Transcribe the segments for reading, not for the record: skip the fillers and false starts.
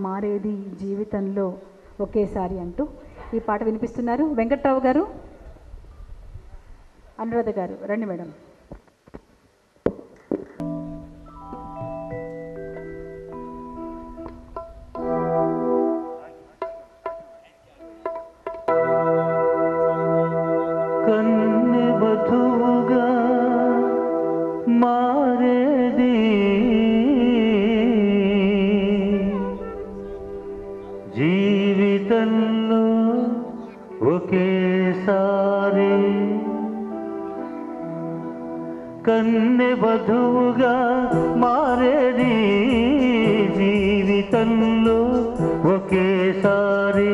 మారేది జీవితంలో ఒకేసారి అంటూ ఈ పాట వినిపిస్తున్నారు. వెంకట్రావు గారు, అనురాధ గారు రండి మేడం. కన్నె వధువుగా మారేది జీవితంలో ఒకేసారి, కన్నె వధువుగా మారేది జీవితంలో ఒకేసారి.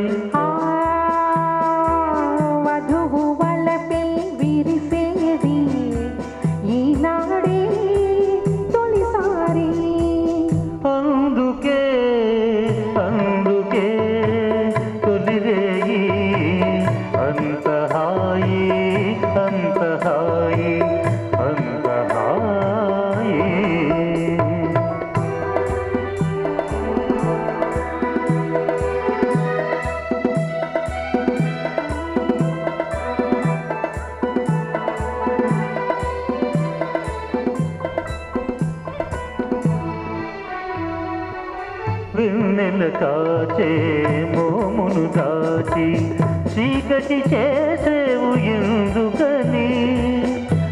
వెన్నెల కాచే మోమును దాచి చీకటి చేసేవు ఎందుకని,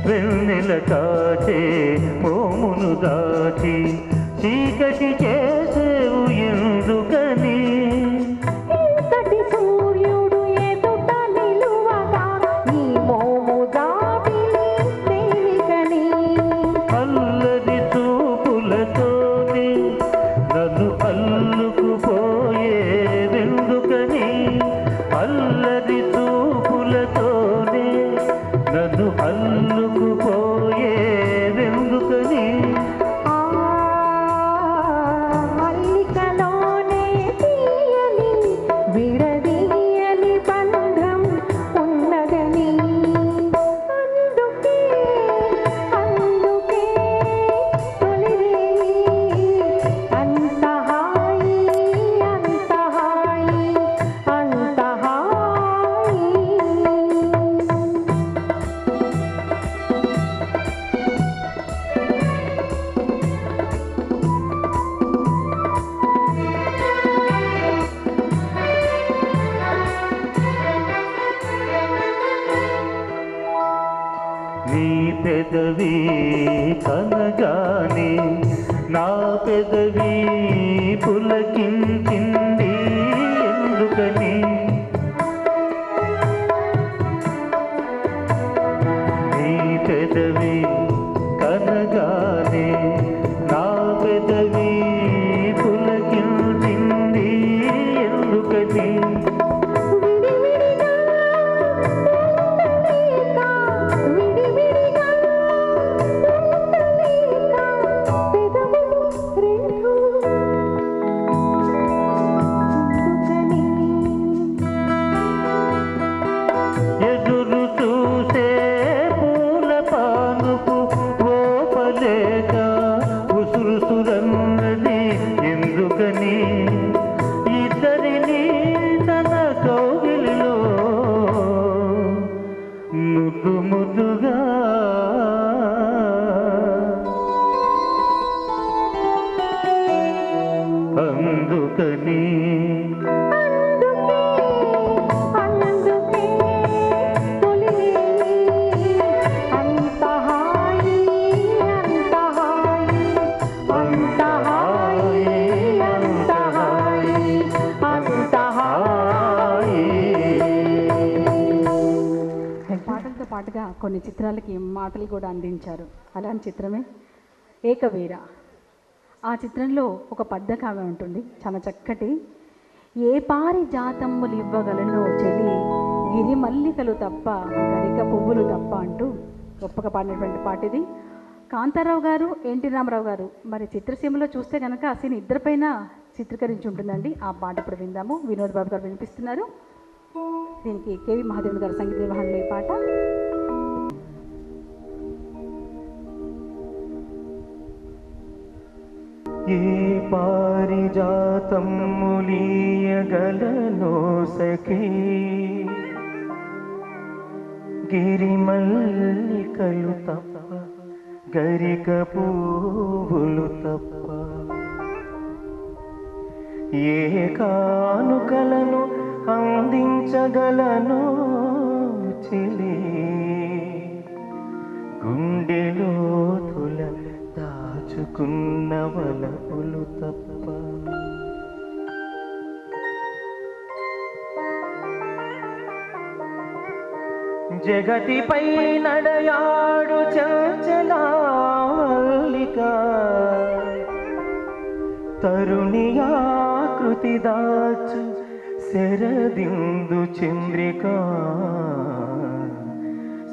వెన్నెల కాచే మోమును దాచి చీకటి చేసేవు ఎందుకని. అల్లరి చూపులతోనే నన్ను అల్లుకుపోయేదెందుకని, అల్లరి చూపులతోనే నన్ను అల్లుకుపోయేదెందుకని. అల్లికలోనే తీయని విడదీయని బంధం ఉన్నదని, అందుకే అందుకే తొలిరే అంత హాయి అంత హాయి అంత హాయి. నీ పెదవి కనగానే నా పెదవి పులకించింది ఎందుకని, నీ పెదవి కనగానే నా పెదవి పులకించింది ఎందుకని. ఎదురు చూసే పూల పానుపు ఓపలేక ఉసురుసురన్నది ఎందుకని, ఇద్దరిని తన కౌగిలిలో ముద్దు ముద్దుగా అందుకని. పాటలతో పాటుగా కొన్ని చిత్రాలకి మాటలు కూడా అందించారు. అలాంటి చిత్రమే ఏకవీర. ఆ చిత్రంలో ఒక పద్యకావ్యం ఉంటుంది, చాలా చక్కటి. ఏ పారి జాతమ్ములు ఇవ్వగలను చెలి గిరి మల్లికలు తప్ప గరిక పువ్వులు తప్ప అంటూ గొప్పగా పాడినటువంటి పాట ఇది. కాంతారావు గారు, ఎన్టీ రామారావు గారు మరి చిత్రసీమలో చూస్తే కనుక ఆ సీన్ ఇద్దరిపైన చిత్రీకరించి ఉంటుందండి. ఆ పాట ఇప్పుడు విందాము. వినోద్ బాబు గారు వినిపిస్తున్నారు. దీనికి కేవి మహాదేవుని గారు సంగీత నిర్వహణలో ఈ పాట. ఏ పారిజాతములీయగలనో సఖీ గిరిమల్లికలు తప్ప గరిక పువ్వులు తప్ప ఏ కానుకలను అందించగలను చెలి గుండెలోతుల దాచుకున్న వలపులు తప్ప జగతిపై నడయాడు చంచలాలిక తరుణియాకృతి దాచు శరదిందు చంద్రిక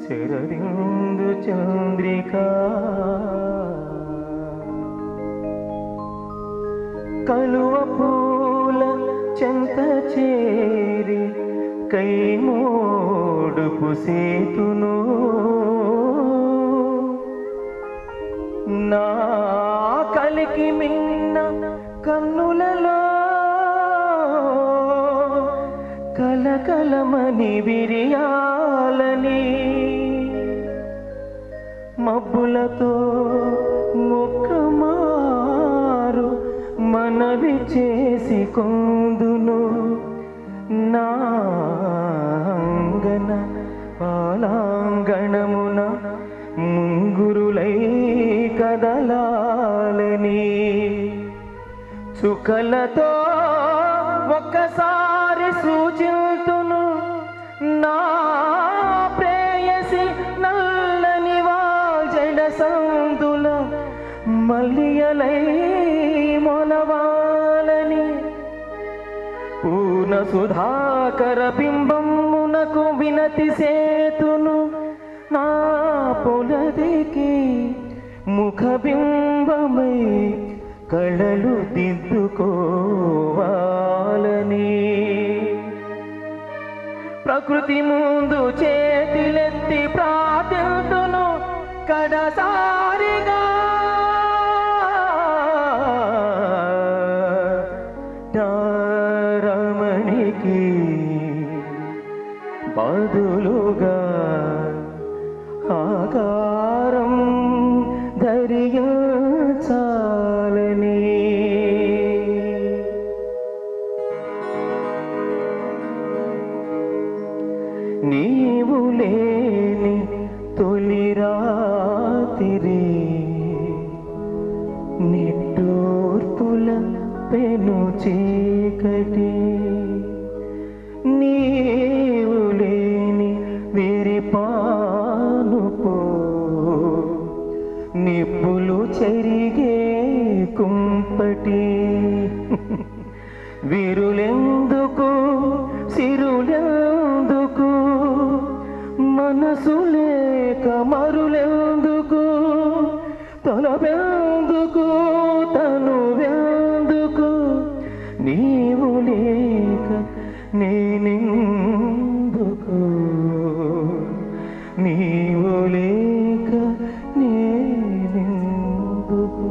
శరదిందు చంద్రిక కలువ పూల చెంత చేరి కైమోడుపు సేతును నా కలికి మిన్న కన్నులలో కలకలమని విరియాలని మబ్బులతో ముఖమారు మనవి చేసి కొందును నాంగన పాలాంగణమున ముంగురులై కదలాలని చుక్కలతో ఒక్కసారి సూచింతును నా ప్రేయసి నల్లని వాజడ సందుల మల్లియలై మొలవాలని పూర్ణ సుధాకర బింబమునకు వినతి సేతును నా పొలదికి ముఖబింబమై కళలు దిద్దుకోవాలని ప్రకృతి ముందు చేతులెత్తి ప్రార్థింతును కడసారిగా రమణికి బదులుగా ఆకారం ధరించాలని నీవు లేని తొలి రాత్రి నిట్టూర్పుల పెను చీకటి నీవు లేని విరిపానుపో నిప్పులు చెరిగే కుంపటి విరులెందుకు సిరులెందుకు మనసు లేక మరులెందుకు తలవెందుకు తనువెందుకు నీవు లేక నేనెందుకు నీవు లేక నేనెందుకు.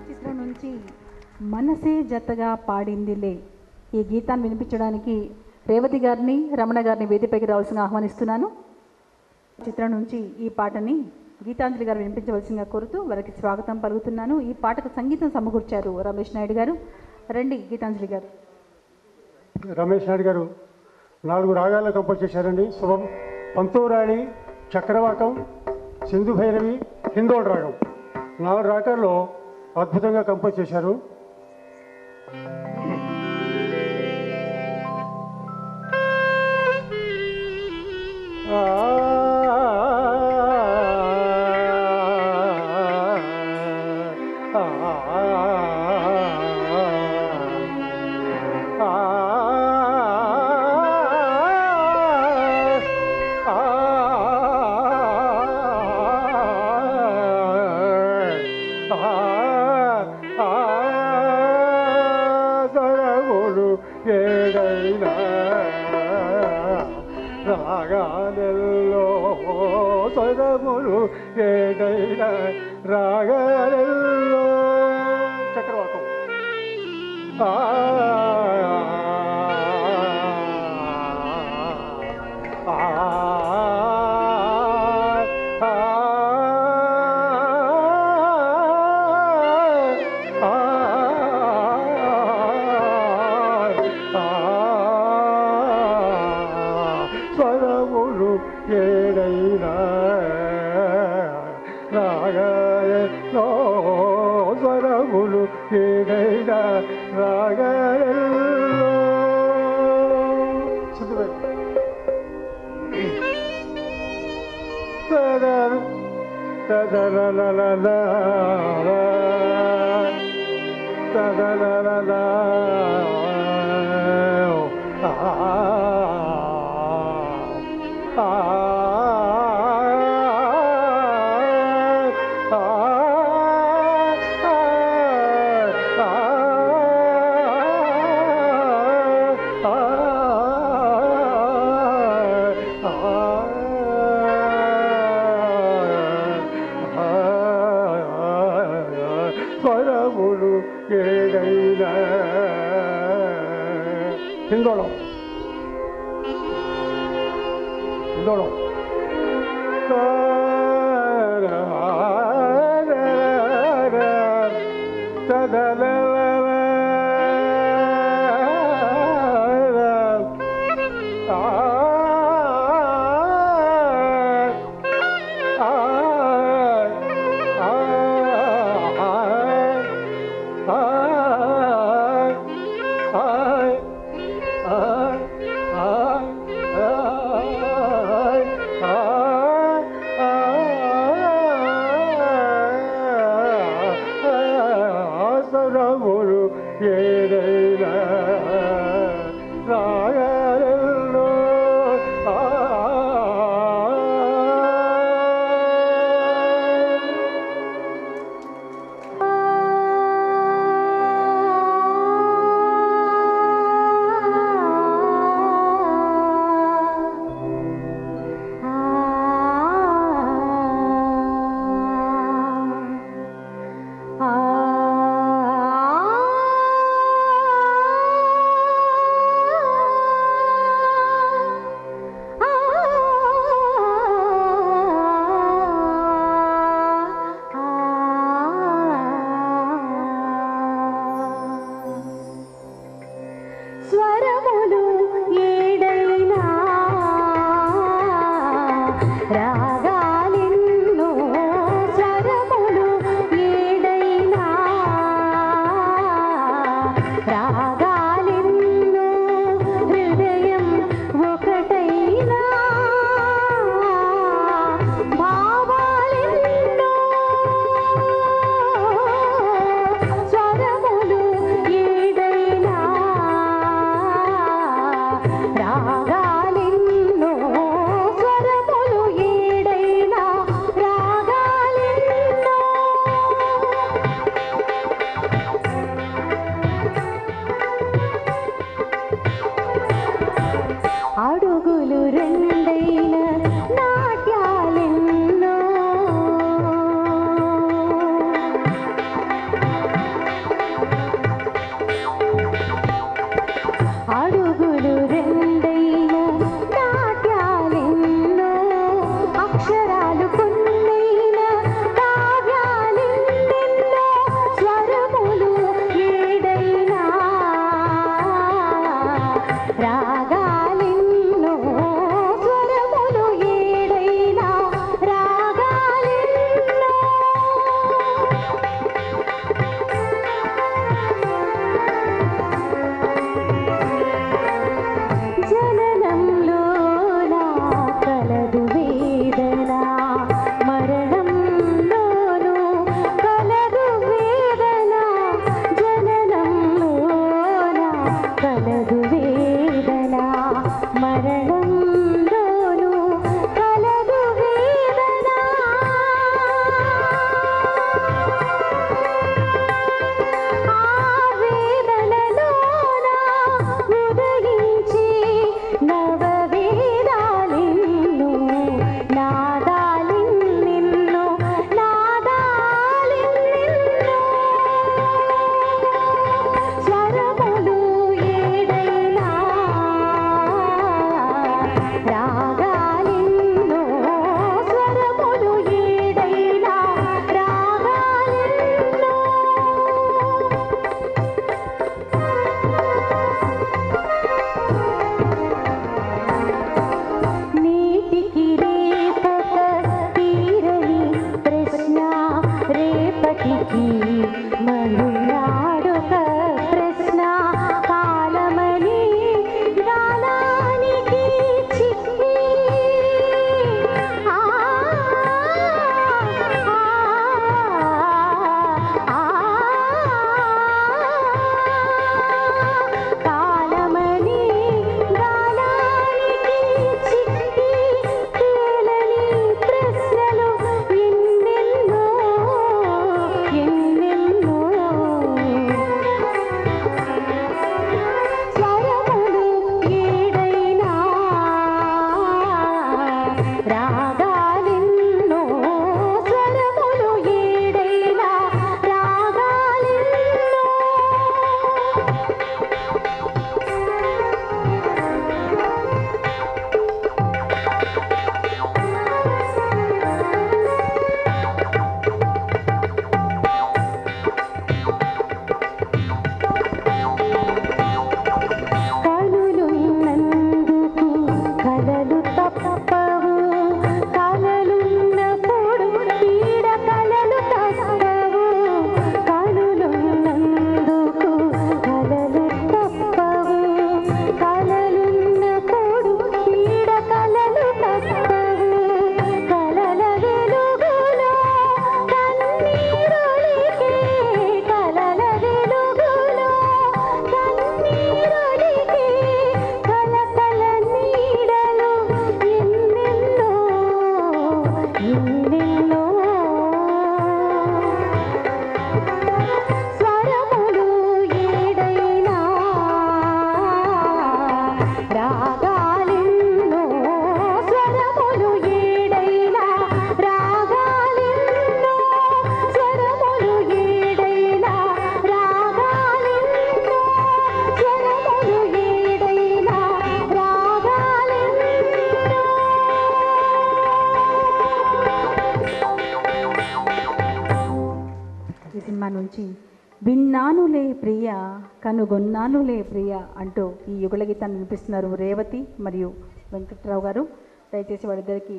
చిత్రం నుంచి మనసే జతగా పాడిందిలే ఈ గీతాన్ని వినిపించడానికి రేవతి గారిని రమణ గారిని వేదికపైకి రావాల్సిందిగా ఆహ్వానిస్తున్నాను. చిత్రం నుంచి ఈ పాటని గీతాంజలి గారు వినిపించవలసిందిగా కోరుతూ వారికి స్వాగతం పలుకుతున్నాను. ఈ పాటకు సంగీతం సమకూర్చారు రమేష్ నాయుడు గారు. రండి గీతాంజలి గారు. రమేష్ నాయుడు గారు 4 రాగాల్లో కంపోజ్ చేశారండి. శుభం, పంతూరాణి, చక్రవాకం, సింధు భైరవి, హిందోళ రాగం 4 రాగాల్లో అద్భుతంగా కంపోజ్ చేశారు. రాగాలెల్లో సదములు ఏదైనా రాగాలెల్లో స్వరములు ఏడైనా రాగలో స్వరములు ఏడైనా రాగలో స్వరములు ఏడైనా హిందోళం హిందోళం స్వరములు ఏడైనా రాగలో స్వరములు ఏడైనా రాగాలెన్నో స్వరములు ఏడైనా రాగాలెన్నో హృదయం ఒకటైనా భావాలెన్నో స్వరములు ఏడైనా రాగాలెన్నో స్వరములు ఏడైనా రాగాలెన్నో అడుగులు రెండైన నాట్యాలెన్నో అడుగులు రెండైన నాట్యాలెన్నో అక్షరాలు కొన్నైన కావ్యాలెన్నెన్నో స్వరములు ఏడైనా రాగాలెన్నో స్వరములు ఏడైనా రాగాలెన్నో జననంలోనా కలదు వేదన మరణంలోనూ కలదు వేదన జననంలోనా కలదు వేదన మరణంలోనూ కలదు వేదన ఆ వేదనలోన ఉదయించి నవవేదాలెన్నో నాదాలెన్నెన్నో నాదాలెన్నెన్నో స్వరములు కనుగొన్నానులే ప్రియ అంటూ ఈ యుగళ గీతాన్ని వినిపిస్తున్నారు రేవతి మరియు వెంకట్రావు గారు. దయచేసి వారిద్దరికి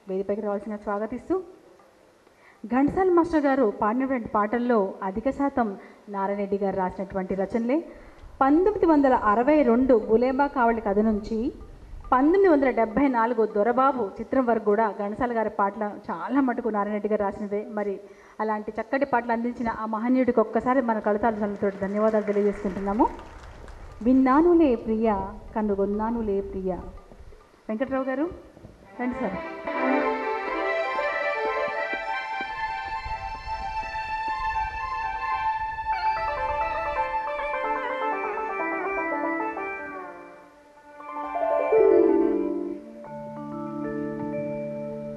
వేదికపైకి రావాల్సిన స్వాగతిస్తూ, ఘంటసాల మాస్టర్ గారు పాడినటువంటి పాటల్లో అధిక శాతం నారాయణరెడ్డి గారు రాసినటువంటి రచనలే. 1962 గులేబా కావళి కథ నుంచి 1974 దొరబాబు చిత్రం వరకు కూడా ఘంటసాల గారి పాటలు చాలా మటుకు నారాయణరెడ్డి గారు రాసినవే. మరి అలాంటి చక్కటి పాటలు అందించిన ఆ మహనీయుడికి ఒక్కసారి మన కళతాలతో ధన్యవాదాలు తెలియజేసుకుంటున్నాము. విన్నానులే ప్రియ కనుగొన్నానులే ప్రియ. వెంకట్రావు గారు రండి సార్.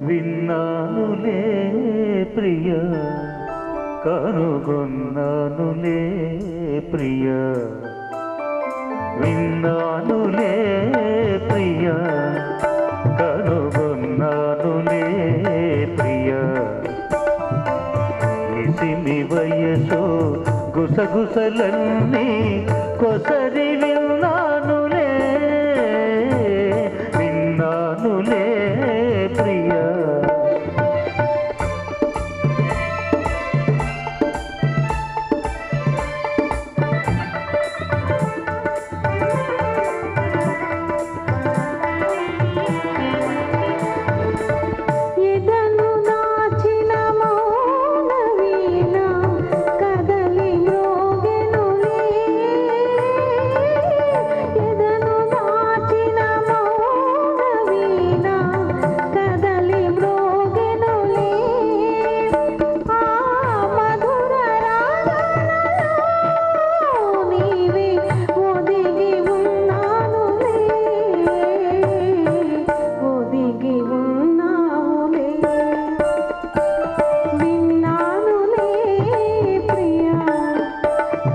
విన్నానులే ప్రియ కనుగొన్నానులే ప్రియ, విన్నానులే ప్రియ కనుగొన్నానులే ప్రియ, నిసిమి వయసు గుసగుసలన్నీ కొసరి విన్నానులే, విన్నానులే ప్రియ. ఎదను నాచిన మౌన వీణ కదలి మ్రోగెనులే, ఎదను నాచిన మౌన వీణ కదలి మ్రోగెనులే, ఆ మధుర రాగాలలో నీవే ఒదిగి ఉన్నానులే, ఒదిగి ఉన్నావులే. విన్నానులే ప్రియ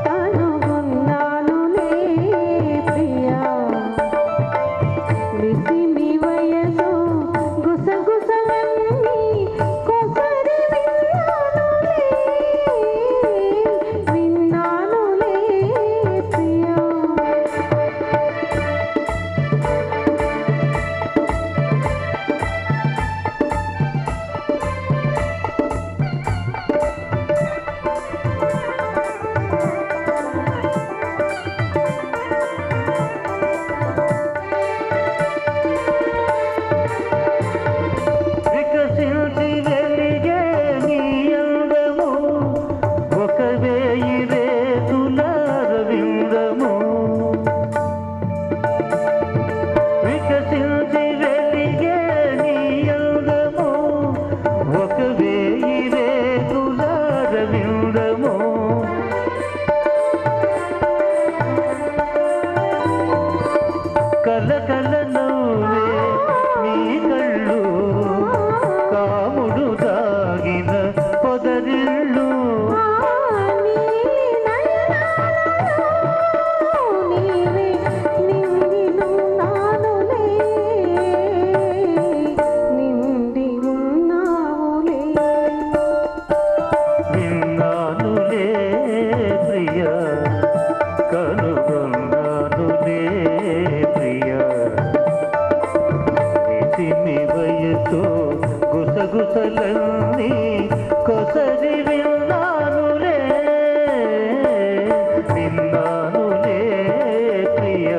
కనుగొన్నానులే ప్రియ, విసిమి వయసు గుసగుసలన్నీ కొసరి విన్నానులే, విన్నానులే ప్రియ. వికసించి వెలిగే నీ అందము ఒక వేయి రేతుల రవింద్రము, వికసించి వెలిగే నీ అందము ఒక వేయి రేతుల రవింద్రము, కలకల నవ్వే నీ కళ్ళు కాముడు దాగిన పొదరిళ్ళు, నీవే నిండి ఉన్నానులే, నిండి ఉన్నావులే. విన్నానులే ప్రియ కనుగొన్నానులే ప్రియ, నిసిమి వయసు గుసగుసలన్నీ కొసరి విన్నానులే, విన్నానులే ప్రియ.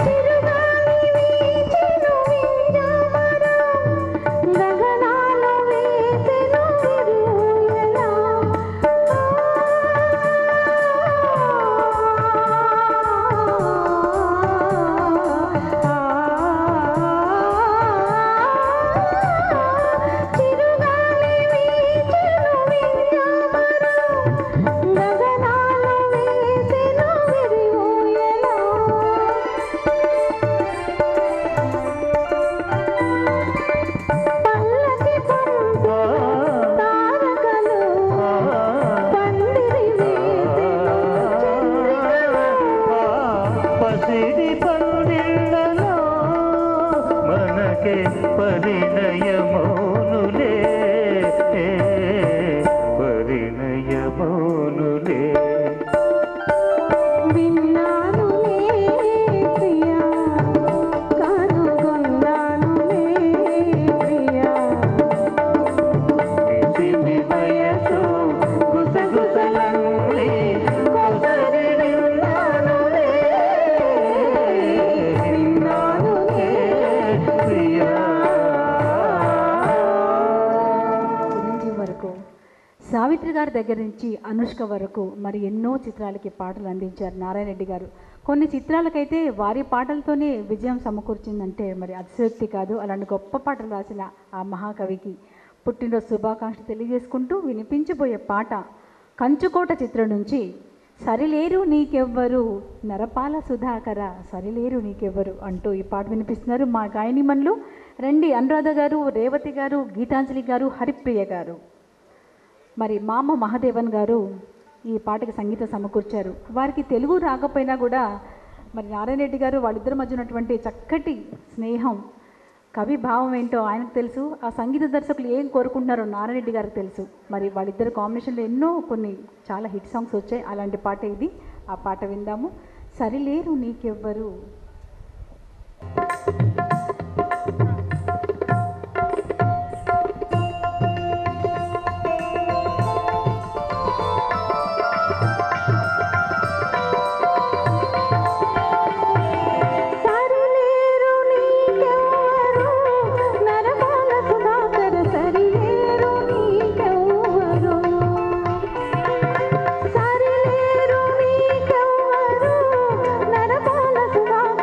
చిరుగాలి వీచెను వింజామరం, విన్నానులే విన్నానులే ప్రియా కనుగొన్నానులే ప్రియా నిసిమి వయసు గుసగుసలన్నీ కొసరి విన్నానులే విన్నానులే ప్రియా చిరంజీవి వరకు సావిత్రి గారి దగ్గర నుంచి అనుష్క వరకు మరి ఎన్నో చిత్రాలకి పాటలు అందించారు నారాయణ రెడ్డి గారు. కొన్ని చిత్రాలకైతే వారి పాటలతోనే విజయం సమకూర్చిందంటే మరి అతిశయోక్తి కాదు. అలాంటి గొప్ప పాటలు రాసిన ఆ మహాకవికి పుట్టినరోజు శుభాకాంక్షలు తెలియజేసుకుంటూ వినిపించబోయే పాట కంచుకోట చిత్రం నుంచి సరిలేరు నీకెవ్వరు నరపాల సుధాకర సరిలేరు నీకెవ్వరు అంటూ ఈ పాట వినిపిస్తున్నారు మా గాయనిమన్లు రండి అనురాధ గారు, రేవతి గారు, గీతాంజలి గారు, హరిప్రియ గారు. మరి మామ మహాదేవన్ గారు ఈ పాటకి సంగీతం సమకూర్చారు. వారికి తెలుగు రాకపోయినా కూడా మరి నారాయణ రెడ్డి గారు వాళ్ళిద్దరి మధ్య ఉన్నటువంటి చక్కటి స్నేహం, కవి భావం ఏంటో ఆయనకు తెలుసు. ఆ సంగీత దర్శకులు ఏం కోరుకుంటున్నారో నారాయణ రెడ్డి గారికి తెలుసు. మరి వాళ్ళిద్దరు కాంబినేషన్లో ఎన్నో కొన్ని చాలా హిట్ సాంగ్స్ వచ్చాయి. అలాంటి పాట ఇది. ఆ పాట విందాము. సరిలేరు నీకెవ్వరు. సరిలేరు నీకెవ్వరు నరపాల సుధాకర సరిలేరు నీకెవ్వరు సరిలేరు నీకెవ్వరు నరపాల సుధాకర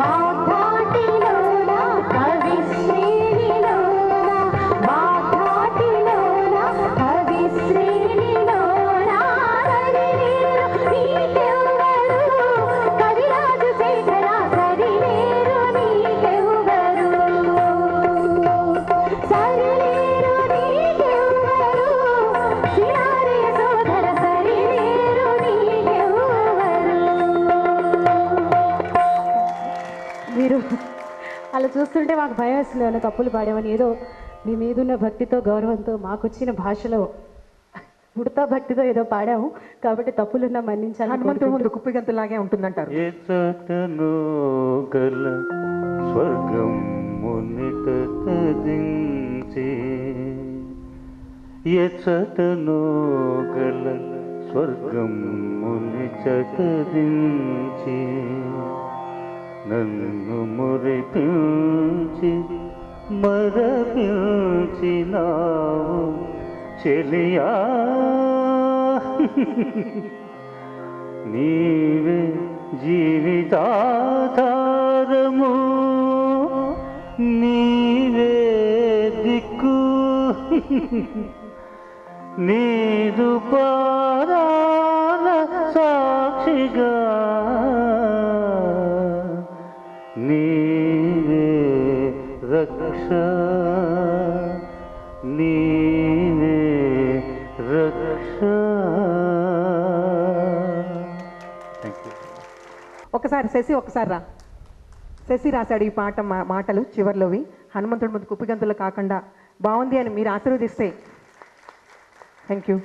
వాధాటిలోన కవిశ్రేణిలోన వాధాటిలోన కవిశ్రేణిలోన సరిలేరు నీకెవ్వరు కవిరాజు శేఖర సరిలేరు నీకెవ్వరు సరిలేరు నీకెవ్వరు సినారే సోదర సరిలేరు నీకెవ్వరు. మీరు అలా చూస్తుంటే మాకు భయం వేస్తుంది, ఏమైనా తప్పులు పాడామని. ఏదో మీ మీదున్న భక్తితో గౌరవంతో మాకు వచ్చిన భాషలో ఉడతా భక్తితో ఏదో పాడాము కాబట్టి తప్పులున్నా మన్నించాలి. హనుమంతుడు ముందు కుప్పిగంతులాగే ఉంటుందంటారు. ఎచటను గల స్వర్గం మునిట తదించి ఎచటను గల స్వర్గం మునిట తదించి నన్ను మురిపించి మరపించినావు చెలియా నీవే జీవితాధారము నీవే దిక్కు నీదు పారాల సాక్షిగా నీవే రక్ష నీవే రక్ష. ఒకసారి శశి ఒకసారి రా. శశి రాశాడు ఈ పాట మాటలు చివర్లోవి. హనుమంతుడి ముందు కుప్పిగంతులు కాకుండా బాగుంది అని మీరు ఆశీర్వదిస్తే థ్యాంక్ యూ.